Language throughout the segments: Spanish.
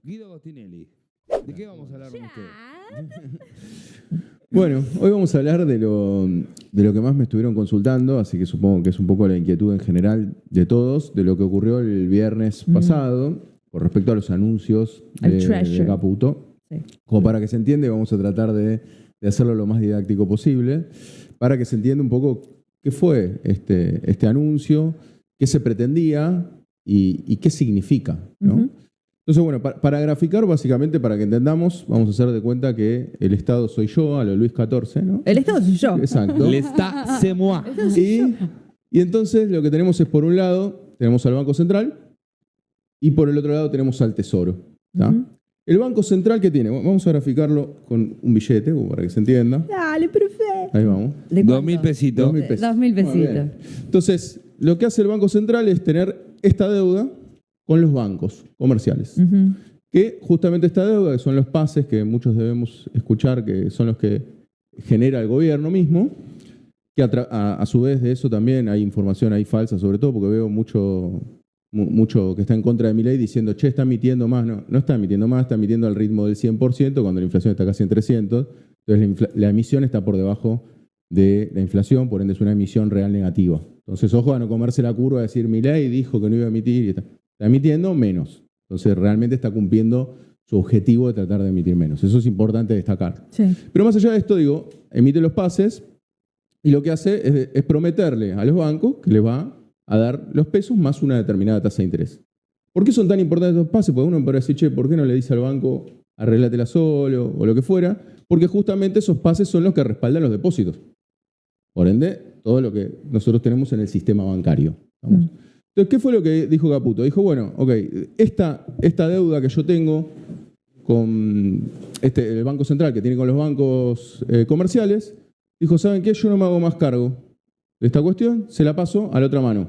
Guido Agostinelli. ¿De qué vamos a hablar con usted? Bueno, hoy vamos a hablar de lo que más me estuvieron consultando, así que supongo que es un poco la inquietud en general de todos, de lo que ocurrió el viernes pasado con respecto a los anuncios de Caputo. Sí. Como para que se entienda, vamos a tratar de hacerlo lo más didáctico posible, para que se entienda un poco qué fue este anuncio, qué se pretendía y qué significa, ¿no? Entonces, bueno, para graficar, básicamente, para que entendamos, vamos a hacer de cuenta que el Estado soy yo, a lo Luis XIV, ¿no? El Estado soy yo. Exacto. L'État, c'est moi. Y entonces lo que tenemos es, por un lado, tenemos al Banco Central y por el otro lado tenemos al Tesoro. ¿Tá? El Banco Central, ¿qué tiene? Vamos a graficarlo con un billete, como para que se entienda. Dale, profe. Ahí vamos. ¿De 2.000 pesitos. 2.000 pesos. 2.000 Muy pesitos. bien. Entonces, lo que hace el Banco Central es tener esta deuda con los bancos comerciales. Que justamente esta deuda, que son los pases que muchos debemos escuchar, que son los que genera el gobierno mismo, que a su vez de eso también hay información ahí falsa, sobre todo porque veo mucho que está en contra de mi ley diciendo, che, está emitiendo más. No está emitiendo más, está emitiendo al ritmo del 100% cuando la inflación está casi en 300. Entonces la emisión está por debajo de la inflación, por ende es una emisión real negativa. Entonces, ojo a no comerse la curva, a decir, mi ley dijo que no iba a emitir y está emitiendo menos. Entonces, realmente está cumpliendo su objetivo de tratar de emitir menos. Eso es importante destacar. Sí. Pero más allá de esto, digo, emite los pases y lo que hace es prometerle a los bancos que les va a dar los pesos más una determinada tasa de interés. ¿Por qué son tan importantes los pases? Porque uno me parece, che, ¿por qué no le dice al banco arréglatela solo o lo que fuera? Porque justamente esos pases son los que respaldan los depósitos. Por ende, todo lo que nosotros tenemos en el sistema bancario. ¿Vamos? Entonces, ¿qué fue lo que dijo Caputo? Dijo, bueno, ok, esta deuda que yo tengo con el Banco Central, que tiene con los bancos comerciales, dijo, ¿saben qué? Yo no me hago más cargo de esta cuestión, se la paso a la otra mano,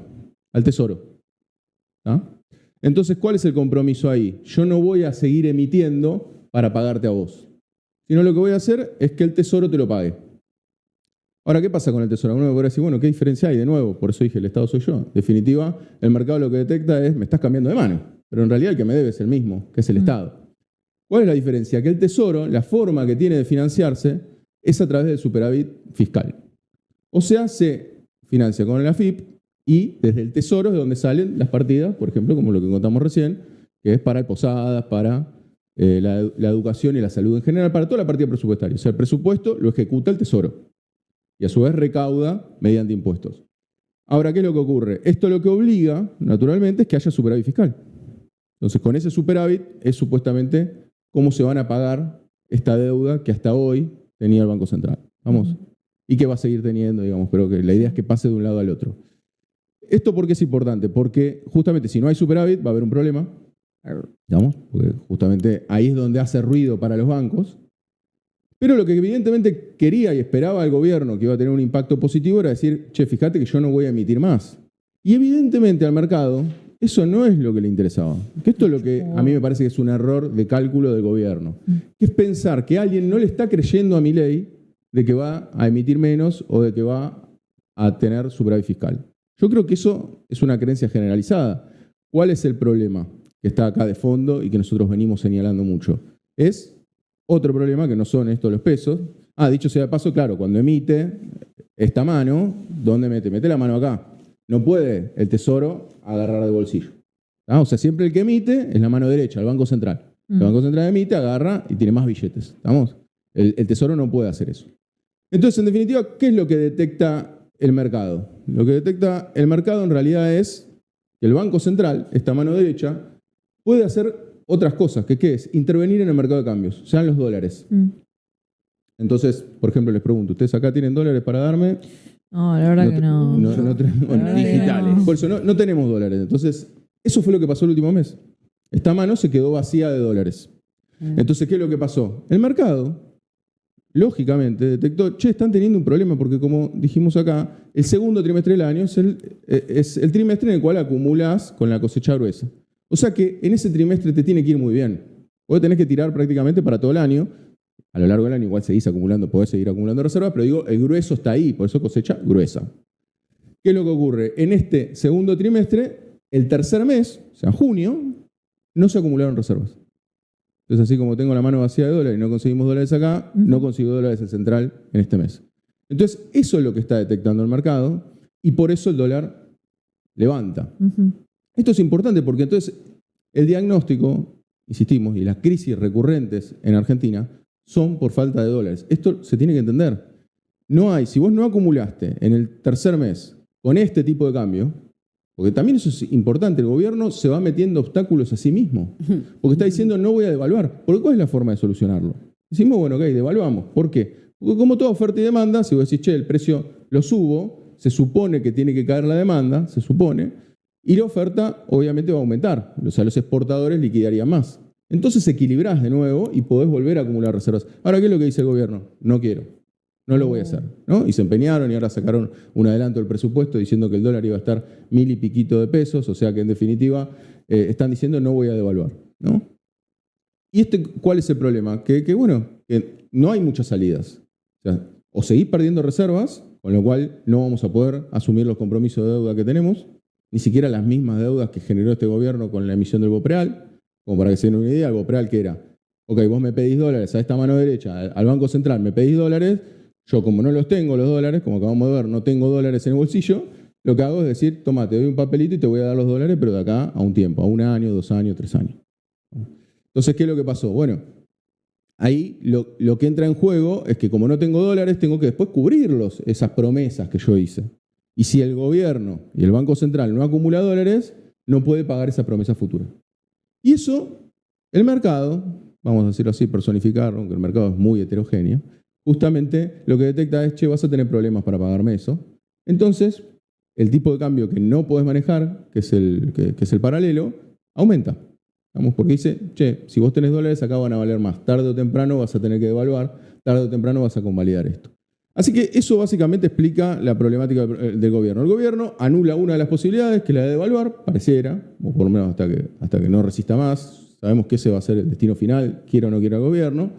al Tesoro. ¿Ah? Entonces, ¿cuál es el compromiso ahí? Yo no voy a seguir emitiendo para pagarte a vos, sino lo que voy a hacer es que el Tesoro te lo pague. Ahora, ¿qué pasa con el Tesoro? Uno me podría decir, bueno, ¿qué diferencia hay? De nuevo, por eso dije, el Estado soy yo. En definitiva, el mercado lo que detecta es, me estás cambiando de mano. Pero en realidad el que me debe es el mismo, que es el Estado. ¿Cuál es la diferencia? Que el Tesoro, la forma que tiene de financiarse, es a través del superávit fiscal. O sea, se financia con el AFIP y desde el Tesoro es de donde salen las partidas, por ejemplo, como lo que contamos recién, que es para posadas, para la educación y la salud en general, para toda la partida presupuestaria. O sea, el presupuesto lo ejecuta el Tesoro. Y a su vez recauda mediante impuestos. Ahora, ¿qué es lo que ocurre? Esto lo que obliga, naturalmente, es que haya superávit fiscal. Entonces, con ese superávit es supuestamente cómo se van a pagar esta deuda que hasta hoy tenía el Banco Central. ¿Vamos? Y que va a seguir teniendo, digamos, pero que la idea es que pase de un lado al otro. ¿Esto por qué es importante? Porque justamente si no hay superávit va a haber un problema. ¿Digamos? Porque justamente ahí es donde hace ruido para los bancos. Pero lo que evidentemente quería y esperaba el gobierno que iba a tener un impacto positivo era decir, che, fíjate que yo no voy a emitir más. Y evidentemente al mercado eso no es lo que le interesaba. Que esto es lo que a mí me parece que es un error de cálculo del gobierno. Que es pensar que alguien no le está creyendo a Milei de que va a emitir menos o de que va a tener superávit fiscal. Yo creo que eso es una creencia generalizada. ¿Cuál es el problema que está acá de fondo y que nosotros venimos señalando mucho? Es otro problema que no son estos los pesos. Dicho sea de paso, claro, cuando emite esta mano, ¿dónde mete? Mete la mano acá. No puede el Tesoro agarrar de bolsillo. O sea, siempre el que emite es la mano derecha, el Banco Central. El Banco Central emite, agarra y tiene más billetes. ¿Estamos? El Tesoro no puede hacer eso. Entonces, en definitiva, ¿qué es lo que detecta el mercado? Lo que detecta el mercado en realidad es que el Banco Central, esta mano derecha, puede hacer otras cosas, que ¿qué es? Intervenir en el mercado de cambios, sean los dólares. Entonces, por ejemplo, les pregunto, ¿ustedes acá tienen dólares para darme? No, la verdad que no. Bueno, digitales. Por eso no tenemos dólares. Entonces, eso fue lo que pasó el último mes. Esta mano se quedó vacía de dólares. Entonces, ¿qué es lo que pasó? El mercado, lógicamente, detectó, che, están teniendo un problema porque, como dijimos acá, el segundo trimestre del año es el trimestre en el cual acumulás con la cosecha gruesa. O sea que en ese trimestre te tiene que ir muy bien. Vos tenés que tirar prácticamente para todo el año. A lo largo del año igual seguís acumulando, podés seguir acumulando reservas, pero digo, el grueso está ahí, por eso cosecha gruesa. ¿Qué es lo que ocurre? En este segundo trimestre, el tercer mes, o sea, junio, no se acumularon reservas. Entonces, así como tengo la mano vacía de dólares y no conseguimos dólares acá, no consigo dólares el central en este mes. Entonces, eso es lo que está detectando el mercado y por eso el dólar levanta. Esto es importante porque entonces el diagnóstico, insistimos, y las crisis recurrentes en Argentina son por falta de dólares. Esto se tiene que entender. Si vos no acumulaste en el tercer mes con este tipo de cambio, porque también eso es importante, el gobierno se va metiendo obstáculos a sí mismo, porque está diciendo no voy a devaluar. ¿Por cuál es la forma de solucionarlo? Decimos, bueno, ok, devaluamos. ¿Por qué? Porque como toda oferta y demanda, si vos decís, che, el precio lo subo, se supone que tiene que caer la demanda, se supone, y la oferta obviamente va a aumentar. O sea, los exportadores liquidarían más. Entonces equilibrás de nuevo y podés volver a acumular reservas. Ahora, ¿qué es lo que dice el gobierno? No quiero. No lo voy a hacer, ¿no? Y se empeñaron y ahora sacaron un adelanto del presupuesto diciendo que el dólar iba a estar 1.000 y piquito de pesos, o sea que en definitiva están diciendo no voy a devaluar, ¿no? ¿Y cuál es el problema? Que no hay muchas salidas. O seguís perdiendo reservas, con lo cual no vamos a poder asumir los compromisos de deuda que tenemos, ni siquiera las mismas deudas que generó este gobierno con la emisión del BOPREAL, como para que se den una idea, el BOPREAL que era, ok, vos me pedís dólares a esta mano derecha, al Banco Central me pedís dólares. Yo, como no los tengo, los dólares, como acabamos de ver, no tengo dólares en el bolsillo, lo que hago es decir, toma, te doy un papelito y te voy a dar los dólares, pero de acá a un tiempo, a 1 año, 2 años, 3 años. Entonces, ¿qué es lo que pasó? Bueno, ahí lo que entra en juego es que como no tengo dólares, tengo que después cubrirlos, esas promesas que yo hice. Y si el gobierno y el Banco Central no acumula dólares, no puede pagar esa promesa futura. Y eso, el mercado, vamos a decirlo así, personificarlo, aunque el mercado es muy heterogéneo, justamente lo que detecta es, che, vas a tener problemas para pagarme eso. Entonces, el tipo de cambio que no podés manejar, que es el paralelo, aumenta. Vamos, porque dice, che, si vos tenés dólares, acá van a valer más. Tarde o temprano vas a tener que devaluar, tarde o temprano vas a convalidar esto. Así que eso básicamente explica la problemática del gobierno. El gobierno anula una de las posibilidades, que es la de devaluar, pareciera, o por lo menos hasta que no resista más. Sabemos que ese va a ser el destino final, quiera o no quiera el gobierno.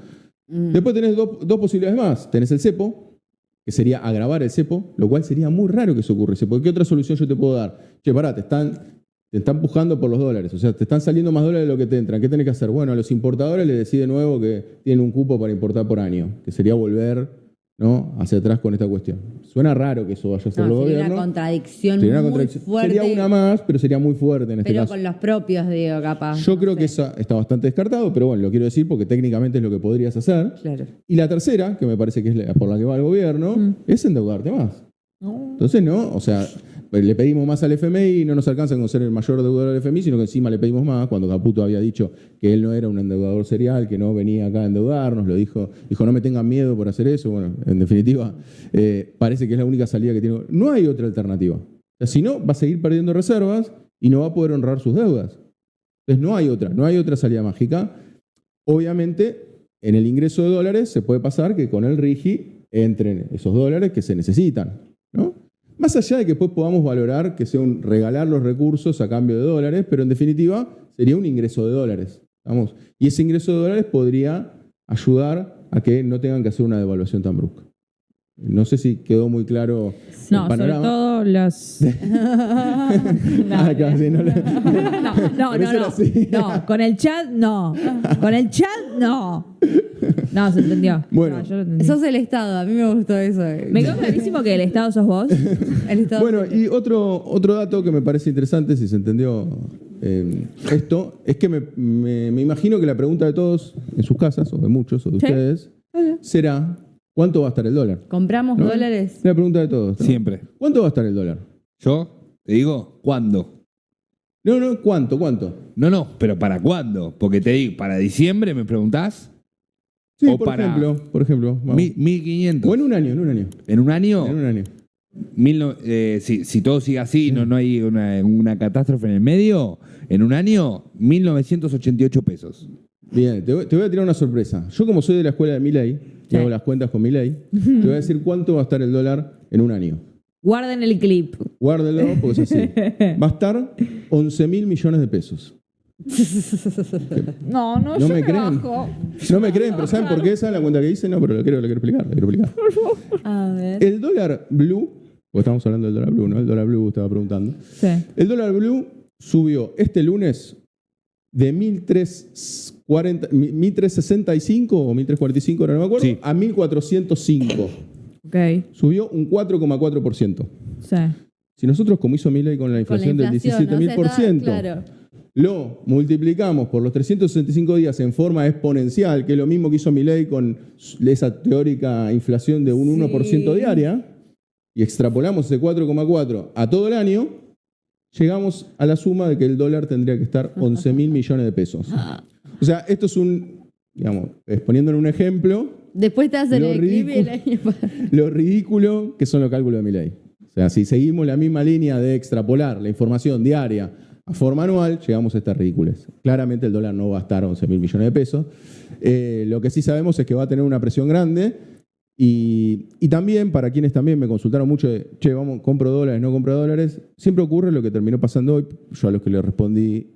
Después tenés dos posibilidades más. Tenés el cepo, que sería agravar el cepo, lo cual sería muy raro que eso ocurriese. Porque ¿qué otra solución yo te puedo dar? Che, pará, te están empujando por los dólares. O sea, te están saliendo más dólares de lo que te entran. ¿Qué tenés que hacer? Bueno, a los importadores les decís de nuevo que tienen un cupo para importar por año, que sería volver, ¿no?, hacia atrás con esta cuestión. Suena raro que eso vaya a ser el gobierno. Sería una contradicción muy fuerte. Sería una más, pero sería muy fuerte en este caso. Pero con los propios, digo, capaz. Yo creo que eso está bastante descartado, pero bueno, lo quiero decir porque técnicamente es lo que podrías hacer. Claro. Y la tercera, que me parece que es por la que va el gobierno, es endeudarte más. Entonces, no, o sea, le pedimos más al FMI y no nos alcanza con ser el mayor deudor del FMI, sino que encima le pedimos más, cuando Caputo había dicho que él no era un endeudador serial, que no venía acá a endeudarnos, dijo, no me tengan miedo por hacer eso. Bueno, en definitiva, parece que es la única salida que tiene. No hay otra alternativa. O sea, si no, va a seguir perdiendo reservas y no va a poder honrar sus deudas. Entonces, no hay otra salida mágica. Obviamente, en el ingreso de dólares se puede pasar que con el RIGI entren esos dólares que se necesitan, ¿no? Más allá de que después podamos valorar que sea un regalar los recursos a cambio de dólares, pero en definitiva sería un ingreso de dólares. ¿Vamos? Y ese ingreso de dólares podría ayudar a que no tengan que hacer una devaluación tan brusca. No sé si quedó muy claro el panorama. Sobre todo las... No, con el chat no. Con el chat no. No, se entendió. Bueno. No, yo lo entendí. Sos el Estado, a mí me gustó eso. Me quedó clarísimo que el Estado sos vos. El Estado. Bueno, y otro dato que me parece interesante, si se entendió esto, es que me imagino que la pregunta de todos en sus casas, o de muchos, o de ustedes, será, ¿cuánto va a estar el dólar? ¿Compramos ¿No? dólares? La pregunta de todos, ¿no? Siempre. ¿Cuánto va a estar el dólar? Yo te digo, ¿cuándo? No, ¿cuánto? No, pero ¿para cuándo? Porque te digo, ¿para diciembre me preguntás? Sí, O por para ejemplo. Vamos. 1.500. O en un año. ¿En un año? En un año. Si todo sigue así, no hay una catástrofe en el medio, en un año, 1.988 pesos. Bien, te voy a tirar una sorpresa. Yo, como soy de la escuela de Milei, que hago las cuentas con Milei, te voy a decir cuánto va a estar el dólar en un año. Guarden el clip. Guárdelo, porque es así. Va a estar 11.000 millones de pesos. No, ¿No yo me me creen? bajo. No me creen, pero ¿saben por qué? ¿Saben la cuenta que hice? No, pero lo quiero explicar. A ver. El dólar blue, porque estamos hablando del dólar blue, ¿no? El dólar blue estaba preguntando. Sí. El dólar blue subió este lunes de 1365 o 1345, ahora no me acuerdo, Sí. a 1405. Ok. Subió un 4,4%. Sí. Si nosotros, como hizo Milei con la inflación, del 17.000%, claro. lo multiplicamos por los 365 días en forma exponencial, que es lo mismo que hizo Milei con esa teórica inflación de un 1% diaria, y extrapolamos ese 4,4 a todo el año, llegamos a la suma de que el dólar tendría que estar 11.000 millones de pesos. O sea, esto es digamos, poniéndole un ejemplo, Después te hacen Lo el clip y el ridículo. año lo ridículo que son los cálculos de Milei. O sea, si seguimos la misma línea de extrapolar la información diaria a forma anual, llegamos a estas ridículas. Claramente el dólar no va a estar a 11.000 millones de pesos. Lo que sí sabemos es que va a tener una presión grande y también, para quienes también me consultaron mucho de, che, vamos, compro dólares, no compro dólares, siempre ocurre lo que terminó pasando hoy. Yo a los que les respondí,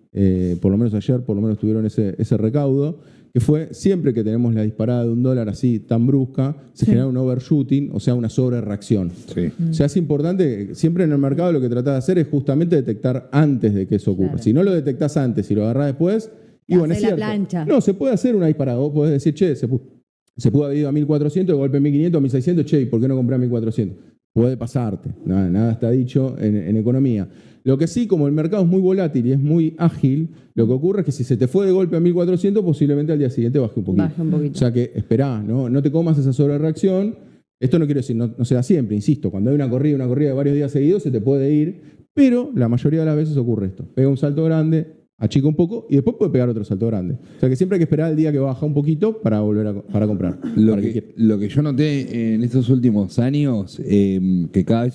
por lo menos ayer, por lo menos tuvieron ese recaudo, que fue siempre que tenemos la disparada de un dólar así tan brusca, se genera un overshooting, o sea, una sobrereacción. Sí. O sea, es importante, siempre en el mercado lo que tratás de hacer es justamente detectar antes de que eso ocurra. Claro. Si no lo detectás antes y lo agarrás después, y bueno, es Hacés la cierto. plancha. No, se puede hacer una disparada. Vos podés decir, che, se pudo haber ido a 1.400, de golpe 1.500, 1.600, che, ¿y por qué no compré a 1.400? Puede pasarte. Nada está dicho en economía. Lo que sí, como el mercado es muy volátil y es muy ágil, lo que ocurre es que si se te fue de golpe a 1.400, posiblemente al día siguiente baje un poquito. Baje un poquito. O sea que esperá, no te comas esa sobrereacción. Esto no quiero decir, no se da siempre, insisto. Cuando hay una corrida de varios días seguidos, se te puede ir, pero la mayoría de las veces ocurre esto. Pega un salto grande, achica un poco y después puede pegar otro salto grande. O sea que siempre hay que esperar el día que baja un poquito para volver para comprar. Lo Para que, lo que yo noté en estos últimos años, que cada vez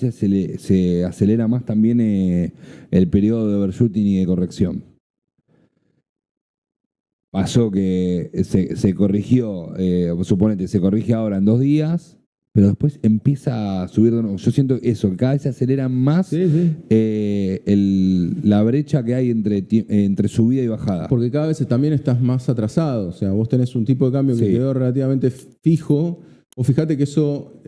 se acelera más también el periodo de overshooting y de corrección. Pasó que se corrigió, suponete, se corrige ahora en 2 días, pero después empieza a subir de nuevo. Yo siento eso, que cada vez se acelera más Sí, sí. la brecha que hay entre subida y bajada. Porque cada vez también estás más atrasado. O sea, vos tenés un tipo de cambio que Sí. quedó relativamente fijo. Vos fijate que eso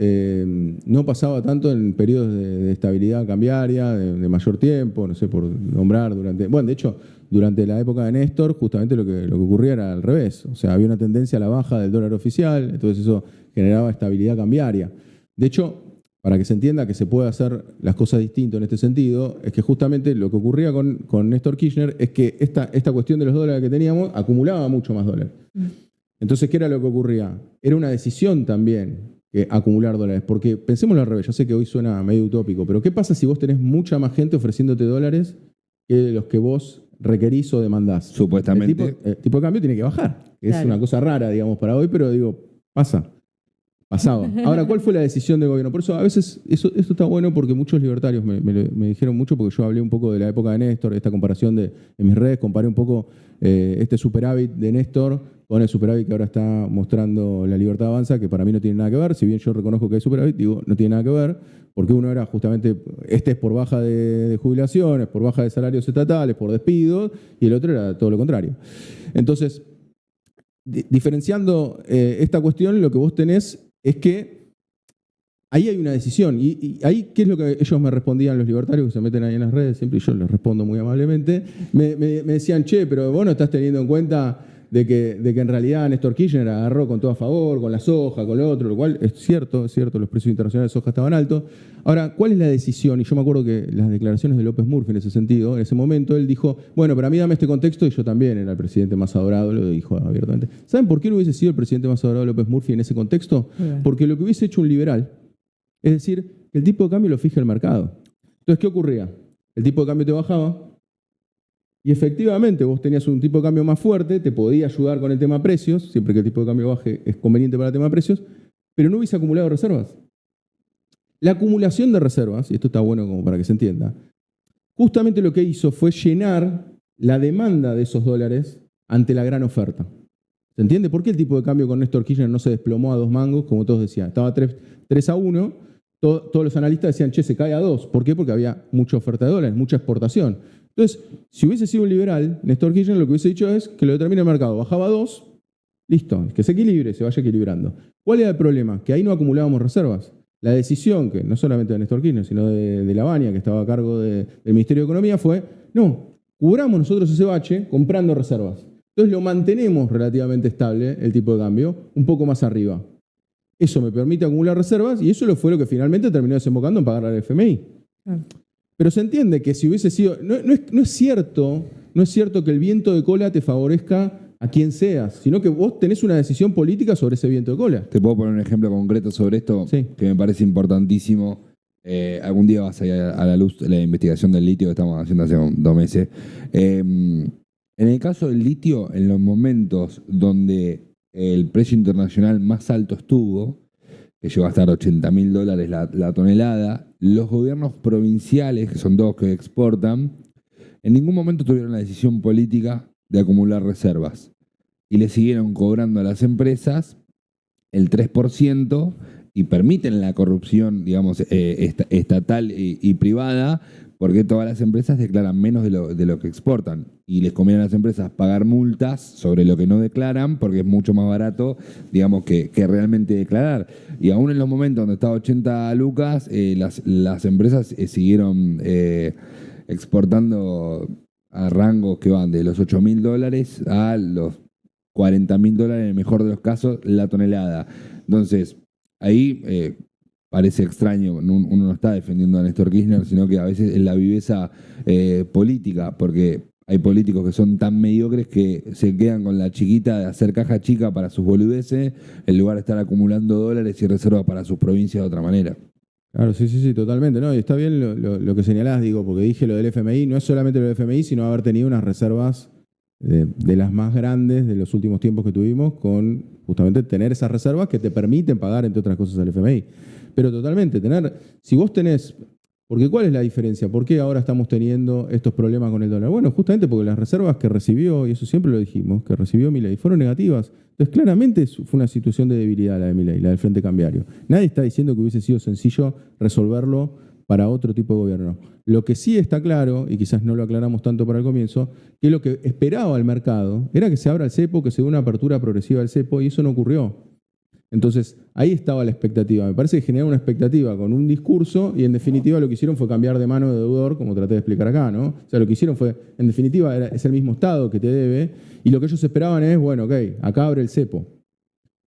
no pasaba tanto en periodos de estabilidad cambiaria, de mayor tiempo, no sé, por nombrar de hecho, durante la época de Néstor, justamente lo que ocurría era al revés. O sea, había una tendencia a la baja del dólar oficial, entonces eso generaba estabilidad cambiaria. De hecho, para que se entienda que se puede hacer las cosas distintas en este sentido, es que justamente lo que ocurría con Néstor Kirchner es que esta cuestión de los dólares que teníamos acumulaba mucho más dólares. Entonces, ¿qué era lo que ocurría? Era una decisión también acumular dólares, porque pensémoslo al revés, yo sé que hoy suena medio utópico, pero ¿qué pasa si vos tenés mucha más gente ofreciéndote dólares que los que vos requerís o demandás? Supuestamente. El tipo de cambio tiene que bajar, que es Claro. una cosa rara, digamos, para hoy, pero digo, pasaba. Ahora, ¿cuál fue la decisión del gobierno? Por eso, a veces, esto está bueno porque muchos libertarios me dijeron mucho, porque yo hablé un poco de la época de Néstor, esta comparación en mis redes, comparé un poco este superávit de Néstor con el superávit que ahora está mostrando la Libertad Avanza, que para mí no tiene nada que ver. Si bien yo reconozco que hay superávit, digo, no tiene nada que ver, porque uno era justamente, este es por baja de jubilaciones, por baja de salarios estatales, por despidos, y el otro era todo lo contrario. Entonces, diferenciando esta cuestión, lo que vos tenés es que ahí hay una decisión. Y ahí, ¿qué es lo que ellos me respondían, los libertarios que se meten ahí en las redes? Siempre, y yo les respondo muy amablemente. Me decían, che, pero vos no estás teniendo en cuenta de que en realidad Néstor Kirchner agarró con todo a favor, con la soja, con lo otro, lo cual es cierto, los precios internacionales de soja estaban altos. Ahora, ¿cuál es la decisión? Y yo me acuerdo que las declaraciones de López Murphy en ese sentido, en ese momento, él dijo, bueno, pero a mí dame este contexto, y yo también era el presidente más adorado, lo dijo abiertamente. ¿Saben por qué no hubiese sido el presidente más adorado López Murphy en ese contexto? Porque lo que hubiese hecho un liberal, es decir, que el tipo de cambio lo fija el mercado. Entonces, ¿qué ocurría? El tipo de cambio te bajaba, y efectivamente vos tenías un tipo de cambio más fuerte, te podía ayudar con el tema precios, siempre que el tipo de cambio baje es conveniente para el tema precios, pero no hubiese acumulado reservas. La acumulación de reservas, y esto está bueno como para que se entienda, justamente lo que hizo fue llenar la demanda de esos dólares ante la gran oferta. ¿Se entiende? ¿Por qué el tipo de cambio con Néstor Kirchner no se desplomó a 2 mangos, como todos decían? Estaba 3-1, todos los analistas decían, che, se cae a 2. ¿Por qué? Porque había mucha oferta de dólares, mucha exportación. Entonces, si hubiese sido un liberal, Néstor Kirchner lo que hubiese dicho es que lo determina el mercado. Bajaba a 2, listo, que se equilibre, se vaya equilibrando. ¿Cuál era el problema? Que ahí no acumulábamos reservas. La decisión, que no solamente de Néstor Kirchner, sino de Lavagna, que estaba a cargo del Ministerio de Economía, fue, no, cubramos nosotros ese bache comprando reservas. Entonces lo mantenemos relativamente estable, el tipo de cambio, un poco más arriba. Eso me permite acumular reservas y eso fue lo que finalmente terminó desembocando en pagar al FMI. Pero se entiende que si hubiese sido... No es cierto que el viento de cola te favorezca a quien seas, sino que vos tenés una decisión política sobre ese viento de cola. Te puedo poner un ejemplo concreto sobre esto Sí. que me parece importantísimo. Algún día vas a ir a la luz la investigación del litio que estamos haciendo hace 2 meses. En el caso del litio, en los momentos donde el precio internacional más alto estuvo, que llegó a estar $80.000 la tonelada, los gobiernos provinciales, que son todos que exportan, en ningún momento tuvieron la decisión política de acumular reservas. Y le siguieron cobrando a las empresas el 3% y permiten la corrupción, digamos, estatal y privada, porque todas las empresas declaran menos de lo que exportan. Y les conviene a las empresas pagar multas sobre lo que no declaran, porque es mucho más barato, digamos, que realmente declarar. Y aún en los momentos donde estaba 80 lucas, las empresas siguieron exportando a rangos que van de los $8.000 a los $40.000, en el mejor de los casos, la tonelada. Entonces, ahí parece extraño, uno no está defendiendo a Néstor Kirchner, sino que a veces es la viveza política, porque hay políticos que son tan mediocres que se quedan con la chiquita de hacer caja chica para sus boludeces, en lugar de estar acumulando dólares y reservas para sus provincias de otra manera. Claro, sí, totalmente. No, y está bien lo que señalás, digo, porque dije lo del FMI, no es solamente lo del FMI, sino haber tenido unas reservas de las más grandes de los últimos tiempos que tuvimos, con justamente tener esas reservas que te permiten pagar, entre otras cosas, al FMI. Pero totalmente, si vos tenés... Porque ¿cuál es la diferencia? ¿Por qué ahora estamos teniendo estos problemas con el dólar? Bueno, justamente porque las reservas que recibió, y eso siempre lo dijimos, que recibió Milei, fueron negativas. Entonces, claramente fue una situación de debilidad la de Milei, la del Frente Cambiario. Nadie está diciendo que hubiese sido sencillo resolverlo para otro tipo de gobierno. Lo que sí está claro, y quizás no lo aclaramos tanto para el comienzo, que lo que esperaba el mercado era que se abra el cepo, que se dé una apertura progresiva del cepo, y eso no ocurrió. Entonces, ahí estaba la expectativa. Me parece que generaron una expectativa con un discurso y en definitiva lo que hicieron fue cambiar de mano de deudor, como traté de explicar acá, ¿no? O sea, lo que hicieron fue, en definitiva, es el mismo Estado que te debe y lo que ellos esperaban es, bueno, ok, acá abre el cepo.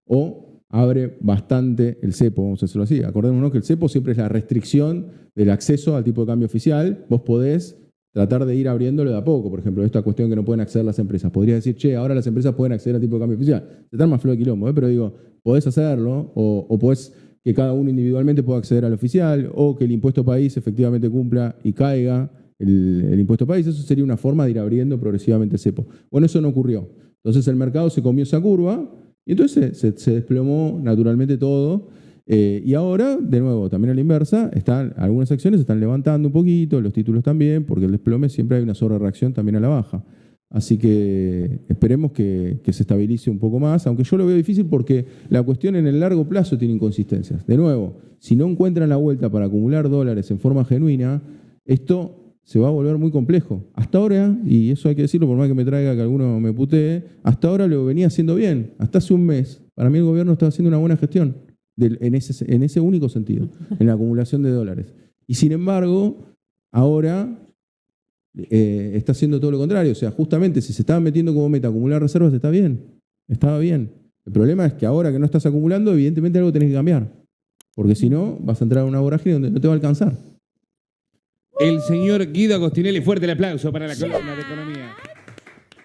O abre bastante el cepo, vamos a decirlo así. Acordémonos que el cepo siempre es la restricción del acceso al tipo de cambio oficial. Vos podés tratar de ir abriéndolo de a poco, por ejemplo, esta cuestión que no pueden acceder las empresas. Podrías decir, che, ahora las empresas pueden acceder al tipo de cambio oficial. Se está más flojo de quilombo, pero digo, podés hacerlo o podés que cada uno individualmente pueda acceder al oficial o que el impuesto país efectivamente cumpla y caiga el impuesto país. Eso sería una forma de ir abriendo progresivamente el cepo. Bueno, eso no ocurrió. Entonces el mercado se comió esa curva y entonces se desplomó naturalmente todo. Y ahora, de nuevo, también a la inversa, algunas acciones se están levantando un poquito, los títulos también, porque el desplome siempre hay una sobrereacción también a la baja. Así que esperemos que se estabilice un poco más, aunque yo lo veo difícil porque la cuestión en el largo plazo tiene inconsistencias. De nuevo, si no encuentran la vuelta para acumular dólares en forma genuina, esto se va a volver muy complejo. Hasta ahora, y eso hay que decirlo por más que me traiga que alguno me putee, hasta ahora lo venía haciendo bien. Hasta hace un mes, para mí el gobierno estaba haciendo una buena gestión en ese único sentido, en la acumulación de dólares. Y sin embargo, ahora está haciendo todo lo contrario. O sea, justamente si se estaba metiendo como meta acumular reservas, estaba bien. El problema es que ahora que no estás acumulando, evidentemente algo tenés que cambiar. Porque si no, vas a entrar a una vorágine donde no te va a alcanzar. El señor Guido Agostinelli, fuerte el aplauso para la columna de economía.